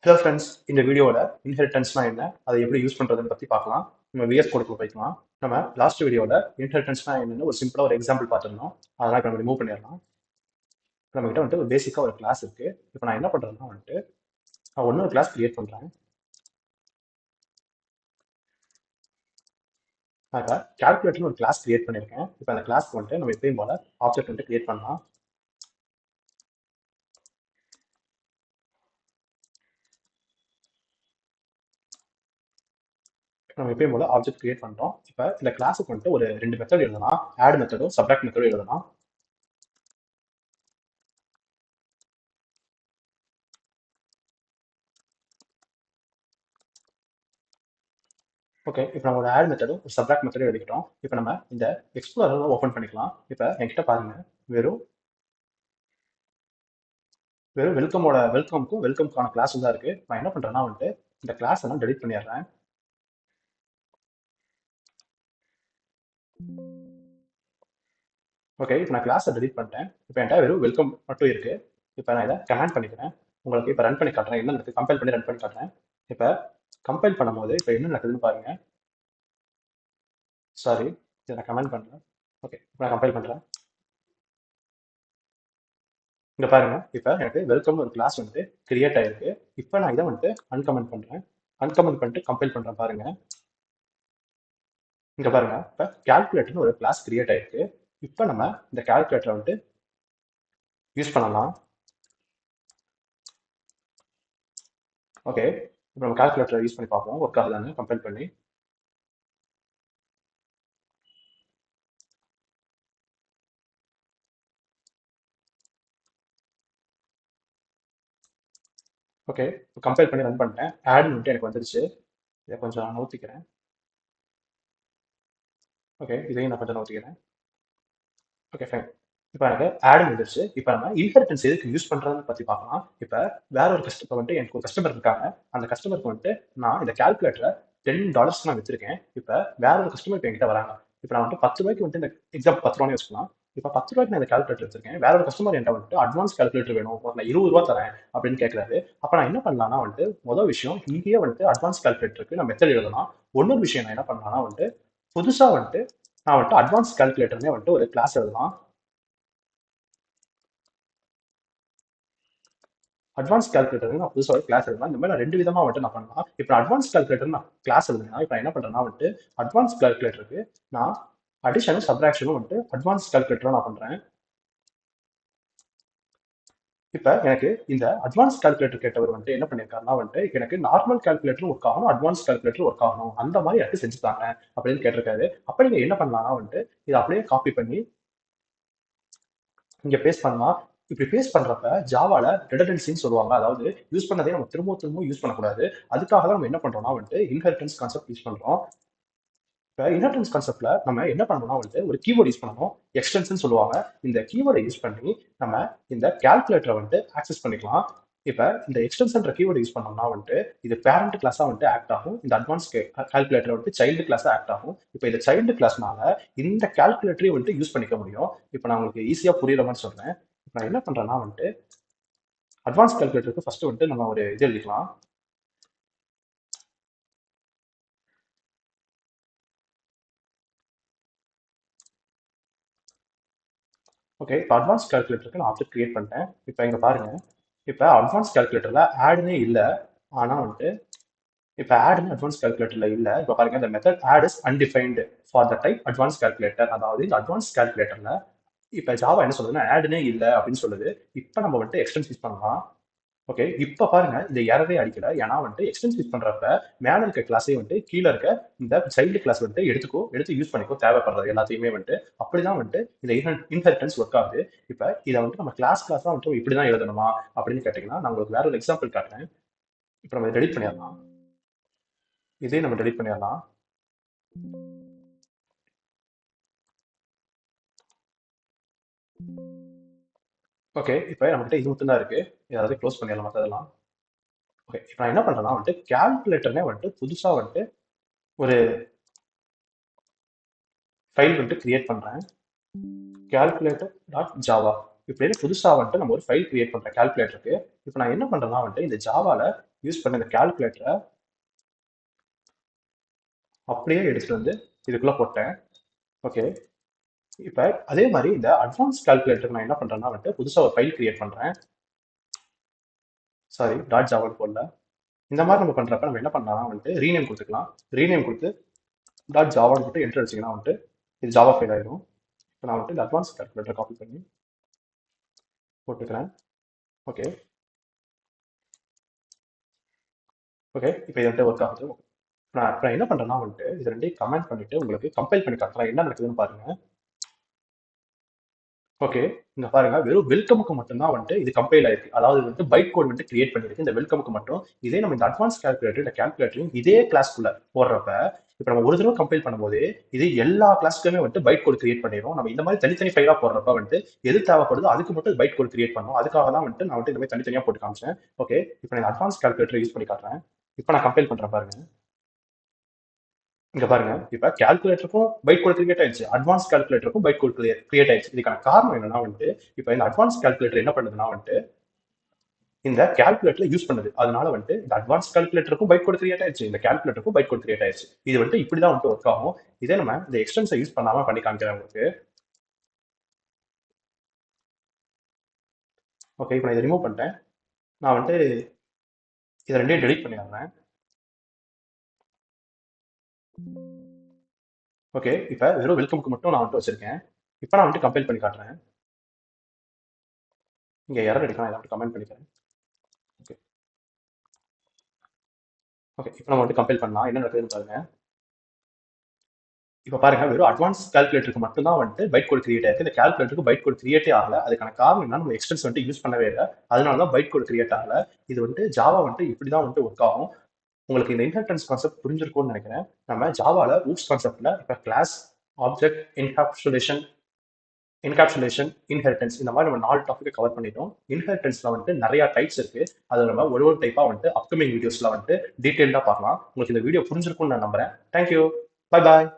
Hello friends, இந்த வீடியோவில் இன்ஹெரிட்டன்ஸ்னா என்ன, அதை எப்படி யூஸ் பண்ணுறதுன்னு பற்றி பார்க்கலாம். நம்ம விஎஸ் கோடுக்கு போய்க்கலாம். நம்ம லாஸ்ட் வீடியோவில் இன்ஹெரிட்டன்ஸ்னா என்னன்னு ஒரு சிம்பிளாக ஒரு எக்ஸாம்பிள் பார்த்துருந்தோம். அதெல்லாம் இப்போ நம்ம ரிமூவ் பண்ணிடலாம். நம்மகிட்ட வந்துட்டு ஒரு பேசிக்காக ஒரு கிளாஸ் இருக்கு. இப்போ நான் என்ன பண்ணுறேன்னா வந்துட்டு நான் ஒன்று கிளாஸ் கிரியேட் பண்ணுறேன். நான் இப்போ கால்குலேட்டர்னு ஒரு கிளாஸ் கிரியேட் பண்ணியிருக்கேன். இப்போ அந்த கிளாஸ்க்கு வந்துட்டு நம்ம எப்பயும் போல ஆப்ஜெக்ட் வந்துட்டு கிரியேட் பண்ணலாம். நம்ம எப்பயும் போல ஆப்ஜெக்ட் கிரியேட் பண்ணுறோம். இப்போ இந்த கிளாஸுக்கு வந்துட்டு ஒரு ரெண்டு மெத்தட் எழுதலாம். ஆட் மெத்தடும் சப்ராக்ட் மெத்தடும் எழுதலாம். ஓகே, இப்போ நம்ம ஒரு ஆட் மெத்தடும் ஒரு சப்ராக்ட் மெத்தடும் எழுதிக்கிட்டோம். இப்போ நம்ம இந்த எக்ஸ்ப்ளோரர் ஓப்பன் பண்ணிக்கலாம். இப்போ என்கிட்ட பாருங்க, வெறும் வெறும் வெல்கம்க்கான கிளாஸ் தான் இருக்கு. நான் என்ன பண்றேன்னா வந்துட்டு இந்த கிளாஸ் எல்லாம் டெலிட் பண்ணிடுறேன். ஓகே, இப்போ நான் கிளாஸை டெலிட் பண்ணிட்டேன். இப்போ என்கிட்ட வெறும் வெல்கம் மட்டும் இருக்கு. இப்போ நான் இதை கமெண்ட் பண்ணிக்கிறேன். உங்களுக்கு இப்போ ரன் பண்ணி காட்டுறேன். என்ன நடக்குது, கம்பைல் பண்ணி ரன் பண்ணி காட்டுறேன். இப்போ கம்பைல் பண்ணும்போது இப்போ என்ன நடக்குதுன்னு பாருங்க. சாரி, இதை நான் கமெண்ட் பண்றேன். ஓகே, இப்போ நான் கம்பைல் பண்றேன். இங்க பாருங்க, இப்போ எனக்கு வெல்கம் ஒரு கிளாஸ் வந்துட்டு கிரியேட் ஆயிருக்கு. இப்போ நான் இதை வந்துட்டு அன்கமெண்ட் பண்றேன். அன்கமெண்ட் பண்ணிட்டு கம்பைல் பண்றேன். பாருங்க, இங்க பாருங்க, இப்போ கால்குலேட்டர்னு ஒரு கிளாஸ் கிரியேட் ஆயிருக்கு. இப்போ நம்ம இந்த கால்குலேட்டரை வந்துட்டு யூஸ் பண்ணலாம். ஓகே, இப்போ நம்ம கால்குலேட்டரை யூஸ் பண்ணி பார்ப்போம், ஒர்க் ஆகுதான்னு கம்பைல் பண்ணி. ஓகே, இப்போ கம்பைல் பண்ணி ரன் பண்ணிட்டேன். ஆட்னு வந்துட்டு எனக்கு வந்துருச்சு. இதை கொஞ்சம் நவுத்திக்கிறேன். ஓகே, இதையும் நான் கொஞ்சம் நவுத்திக்கிறேன். Okay, fine. இப்போ எனக்கு ஆட் வந்துருச்சு. இப்போ நம்ம இன்ஹெரிட்டன்ஸ் எதுக்கு யூஸ் பண்றதுன்னு பத்தி பார்க்கலாம். இப்போ வேற ஒரு கஸ்டமர் வந்துட்டு, எனக்கு ஒரு கஸ்டமர் இருக்காங்க. அந்த கஸ்டமருக்கு வந்துட்டு நான் இந்த கால்குலேட்டரை $10 நான் வச்சிருக்கேன். இப்போ வேற ஒரு கஸ்டமர் இப்போ என்கிட்ட வராங்க. இப்போ நான் வந்துட்டு 10 ரூபாய்க்கு வந்துட்டு இந்த எக்ஸாம்பிள் 10 ரூபான்னு வச்சுக்கலாம். இப்போ 10 ரூபாய்க்கு நான் இந்த கால்குலேட்டர் வச்சிருக்கேன். வேற ஒரு கஸ்டமர் என்கிட்ட வந்துட்டு அட்வான்ஸ் கால்குலேட்டர் வேணும், ஒரு நான் 20 ரூபா தரேன் அப்படின்னு கேட்கறாரு. அப்போ நான் என்ன பண்ணலாம்னா வந்துட்டு முதல் விஷயம், இங்கேயே வந்துட்டு அட்வான்ஸ் கால்குலேட்டருக்கு நான் மெத்தட் எழுதலாம். இன்னொரு விஷயம் நான் என்ன பண்ணலாம்னா வந்துட்டு புதுசா வந்துட்டு நான் வந்துட்டு அட்வான்ஸ் கால்குலேட்டர்னே வந்துட்டு ஒரு கிளாஸ் எழுதலாம். அட்வான்ஸ் கால்குலேட்டர் நான் புதுசாக ஒரு கிளாஸ் எழுதலாம். இந்த மாதிரி நான் ரெண்டு விதமாக வந்துட்டு நான் பண்ணலாம். இப்போ அட்வான்ஸ் கால்குலேட்டர் நான் கிளாஸ் எழுதுனா இப்போ என்ன பண்ணுறேன்னா வந்துட்டு அட்வான்ஸ் கால்குலேட்டருக்கு நான் அடிஷனும் சப்ராக்ஷனும் வந்துட்டு அட்வான்ஸ் கால்குலேட்டரும் நான் பண்ணுறேன். இப்போ எனக்கு இந்த அட்வான்ஸ் கால்குலேட்டர் கேட்டவர் வந்துட்டு என்ன பண்ணியிருக்காருன்னா வந்துட்டு எனக்கு நார்மல் கால்குலேட்டரும் ஒர்க் ஆகணும், அட்வான்ஸ் கால்குலேட்டரும் ஒர்க் ஆகணும், அந்த மாதிரி எனக்கு செஞ்சு தாங்க அப்படின்னு கேட்டிருக்காரு. அப்போ நீங்கள் என்ன பண்ணலாம்னா வந்துட்டு இதை அப்படியே காப்பி பண்ணி இங்க பேஸ்ட் பண்ணலாம். இப்படி பேஸ்ட் பண்றப்ப ஜாவால ரிடண்டன்சின்னு சொல்லுவாங்க. அதாவது யூஸ் பண்ணதே நம்ம திரும்ப திரும்ப யூஸ் பண்ணக்கூடாது. அதுக்காக தான் நம்ம என்ன பண்றோம்னா வந்துட்டு இன்ஹெரிட்டன்ஸ் கான்செப்ட் யூஸ் பண்றோம். இப்போ இன்ஹெரிட்டன்ஸ் கான்செப்ட்ல நம்ம என்ன பண்ணணும்னா வந்துட்டு ஒரு கீவேர்ட் யூஸ் பண்ணணும், எக்ஸ்டென்ஷன் சொல்லுவாங்க. இந்த கீவேர்டை யூஸ் பண்ணி நம்ம இந்த கால்குலேட்டரை வந்துட்டு ஆக்சஸ் பண்ணிக்கலாம். இப்போ இந்த எக்ஸ்டென்ஷன்ற கீவேர்டு யூஸ் பண்ணோம்னா வந்துட்டு இது பேரண்ட் கிளாஸா வந்துட்டு ஆக்ட் ஆகும். இந்த அட்வான்ஸ் கால்குலேட்டர் வந்துட்டு சைல்டு கிளாஸா ஆக்ட் ஆகும். இப்போ இந்த சைல்டு கிளாஸ்னால இந்த கால்குலேட்டரையும் வந்துட்டு யூஸ் பண்ணிக்க முடியும். இப்போ நான் உங்களுக்கு ஈஸியா புரியுற மாதிரி சொல்றேன். நான் என்ன பண்றேன்னா வந்துட்டு அட்வான்ஸ் கால்குலேட்டருக்கு ஃபர்ஸ்ட் வந்துட்டு நம்ம ஒரு இது எழுதிக்கலாம். ஓகே, இப்போ அட்வான்ஸ் கால்குலேட்டருக்கு நான் ஆப்ஜெக்ட் கிரியேட் பண்ணிட்டேன். இப்போ இங்க பாருங்க, இப்போ அட்வான்ஸ் கால்குலேட்டர்ல ஆட்னே இல்லை. ஆனா வந்துட்டு இப்போ ஆட்னு அட்வான்ஸ் கால்குலேட்டர்ல இல்லை. இப்போ பாருங்க, இந்த method add is undefined for the type advance calculator. அதாவது இந்த அட்வான்ஸ் கால்குலேட்டர்ல இப்போ ஜாவா என்ன சொல்லுதுன்னா ஆட்னே இல்லை அப்படின்னு சொல்லுது. இப்போ நம்ம வந்துட்டு எக்ஸ்டென்ஸ் யூஸ் பண்ணலாம். ஓகே, இப்போ பாருங்க இந்த எரரே அடிக்கல. ஏன்னா வந்துட்டு எக்ஸ்டென்ஸ் யூஸ் பண்றப்ப மேல இருக்க கிளாஸே வந்துட்டு கீழே இருக்க இந்த சைல்டு கிளாஸ் வந்துட்டு எடுத்து யூஸ் பண்ணிக்கோ, தேவைப்படுறது எல்லாத்தையுமே வந்துட்டு. அப்படிதான் வந்துட்டு இந்த இன்ஹெரிட்டன்ஸ் ஒர்க் ஆகுது. இப்போ இதை வந்துட்டு நம்ம கிளாஸா வந்துட்டு இப்படிதான் எழுதணுமா அப்படின்னு கேட்டீங்கன்னா நான் உங்களுக்கு வேற ஒரு எக்ஸாம்பிள் காட்டுறேன். இப்போ நம்ம டெலிட் பண்ணிடலாம். இதே நம்ம டெலிட் பண்ணிடலாம். ஓகே, இப்போ நம்மகிட்ட இது மட்டும் தான் இருக்கு. ஏதாவது க்ளோஸ் பண்ணிடலாம் மற்றதெல்லாம். ஓகே, இப்போ நான் என்ன பண்றேன்னா வந்துட்டு கால்குலேட்டர்னே வந்துட்டு புதுசா வந்துட்டு ஒரு ஃபைல் வந்துட்டு கிரியேட் பண்றேன். calculator.java இப்படின்னு புதுசா வந்துட்டு நம்ம ஒரு ஃபைல் கிரியேட் பண்றேன் கால்குலேட்டருக்கு. இப்போ நான் என்ன பண்றேன்னா வந்துட்டு இந்த ஜாவால யூஸ் பண்ண இந்த கால்குலேட்டரை அப்படியே எடுத்துட்டு வந்து இதுக்குள்ள போட்டேன். ஓகே. இப்போ அதே மாதிரி இந்த அட்வான்ஸ் கால்குலேட்டருக்கு நான் என்ன பண்றேன்னா வந்துட்டு புதுசா ஒரு ஃபைல் கிரியேட் பண்றேன். சாரி, டாட் ஜாவான்னு போடல. இந்த மாதிரி நம்ம பண்றப்ப நம்ம என்ன பண்ணலாம் வந்துட்டு ரீநேம் கொடுத்துக்கலாம். ரீநேம் கொடுத்து டாட் ஜாவான்னு போட்டு என்டர் அடிச்சிங்கன்னா வந்துட்டு இது ஜாவா ஃபைல் ஆயிடும். இப்போ நான் வந்துட்டு இந்த அட்வான்ஸ் கால்குலேட்டர் காப்பி பண்ணி போட்டுக்கிறேன். ஓகே. ஓகே, இப்போ இது வந்துட்டு ஒர்க் ஆகுது. நான் என்ன பண்றேன்னா வந்துட்டு இது ரெண்டையும் கமெண்ட் பண்ணிட்டு உங்களுக்கு கம்பைல் பண்ணி காட்டுறேன் என்ன நடக்குதுன்னு பாருங்க. ஓகே, இங்க பாருங்க வெறும் வெல்கமுக்கு மட்டும்தான் வந்துட்டு இது கம்பைல் ஆயிருக்கு. அதாவது வந்து பைட் கோட் வந்து கிரியேட் பண்ணிருக்கு இந்த வெல்கமுக்கு மட்டும். இதே நம்ம இந்த அட்வான்ஸ் கால்குலேட்டர் இந்த கால்குலேட்டரையும் இதே கிளாஸ்க்குள்ள போடுறப்ப இப்போ நம்ம ஒரு தடவை கம்பைல் பண்ணும்போது இது எல்லா கிளாஸ்க்குமே வந்துட்டு பைட் கோட் கிரியேட் பண்ணிடும். நம்ம இந்த மாதிரி தனித்தனி ஃபைலா போடுறப்ப வந்துட்டு எது தேவைப்படுதோ அதுக்கு மட்டும் பைட் கோட் கிரியேட் பண்ணும். அதுக்காக தான் வந்துட்டு நான் வந்துட்டு இந்த மாதிரி தனித்தனியா போட்டு காமிச்சேன். ஓகே, இப்போ நான் அட்வான்ஸ் கால்குலேட்டர் யூஸ் பண்ணி காட்டுறேன். இப்போ நான் கம்பைல் பண்றேன் பாருங்க. இங்க பாருங்க, இப்ப கால்குலேட்டருக்கும் பைட் கோட் கிரியேட் ஆயிடுச்சு, அட்வான்ஸ் கால்குலேட்டருக்கும் பைட் கோட் கிரியேட் ஆயிடுச்சு. இதுக்கான காரணம் என்னன்னா வந்துட்டு இப்ப இந்த அட்வான்ஸ் கால்குலேட்டர் என்ன பண்ணுதுன்னா வந்துட்டு இந்த கால்குலேட்டர் யூஸ் பண்ணுது. அதனால வந்துட்டு இந்த அட்வான்ஸ் கால்குலேட்டருக்கும் பைட் கோட் கிரியேட் ஆயிடுச்சு, இந்த கால்குலேட்டருக்கும் பைட் கோட் கிரியேட் ஆயிடுச்சு. இது வந்துட்டு இப்படிதான் வந்துட்டு ஒர்க் ஆகும். இதே நம்ம இந்த எக்ஸ்டென்ஸை யூஸ் பண்ணாம பண்ணி காமிக்கிறேன் உங்களுக்கு. ஓகே, இப்போ நான் இதை ரிமூவ் பண்ணிட்டேன். நான் வந்துட்டு இதை ரெண்டையும் டெலிட் பண்ணிடுறேன். ஓகே, இப்போ வெறும் வெல்கமுக்கு மட்டும் நான் வந்துட்டு வச்சிருக்கேன். இப்போ நான் வந்துட்டு கம்பைல் பண்ணி காட்டுறேன். இங்க எரர் அடிக்கலாம், இதை வந்துட்டு கமெண்ட் பண்ணிக்கிறேன். ஓகே. ஓகே, இப்போ நம்ம வந்துட்டு கம்பைல் பண்ணலாம், என்ன நடக்குதுன்னு பாருங்க. இப்போ பாருங்க வெறும் அட்வான்ஸ் கால்குலேட்டருக்கு மட்டும் தான் வந்துட்டு பைட் கோட் கிரியேட் ஆயிருக்கு. இந்த கால்குலேட்டருக்கு பைட் கோட் கிரியேட்டே ஆகல. அதுக்கான காரணம் என்ன, நம்ம எக்ஸ்டென்ஸ் வந்துட்டு யூஸ் பண்ணவே இல்லை. அதனால தான் பைட் கோட் கிரியேட் ஆகல. இது வந்துட்டு ஜாவா வந்துட்டு இப்படி தான் வந்துட்டு ஒர்க் ஆகும். உங்களுக்கு இந்த இன்ஹெரிட்டன்ஸ் கான்செப்ட் புரிஞ்சிருக்கும்னு நினைக்கிறேன். நம்ம ஜாவால ஊப்ஸ் கான்செப்ட்ல இப்போ கிளாஸ், ஆப்ஜெக்ட், என்கேப்சுலேஷன், இன்ஹெரிட்டன்ஸ் இந்த மாதிரி நம்ம 4 டாபிக் கவர் பண்ணிட்டோம். இன்ஹெரிட்டன்ஸ்ல வந்துட்டு நிறைய டைப்ஸ் இருக்கு. அதை நம்ம ஒரு டைப்பா வந்துட்டு அப்கமிங் வீடியோஸ்ல வந்துட்டு டீடைல்டா பார்க்கலாம். உங்களுக்கு இந்த வீடியோ புரிஞ்சிருக்கும்னு நான் நம்புறேன். தேங்க்யூ. Bye bye.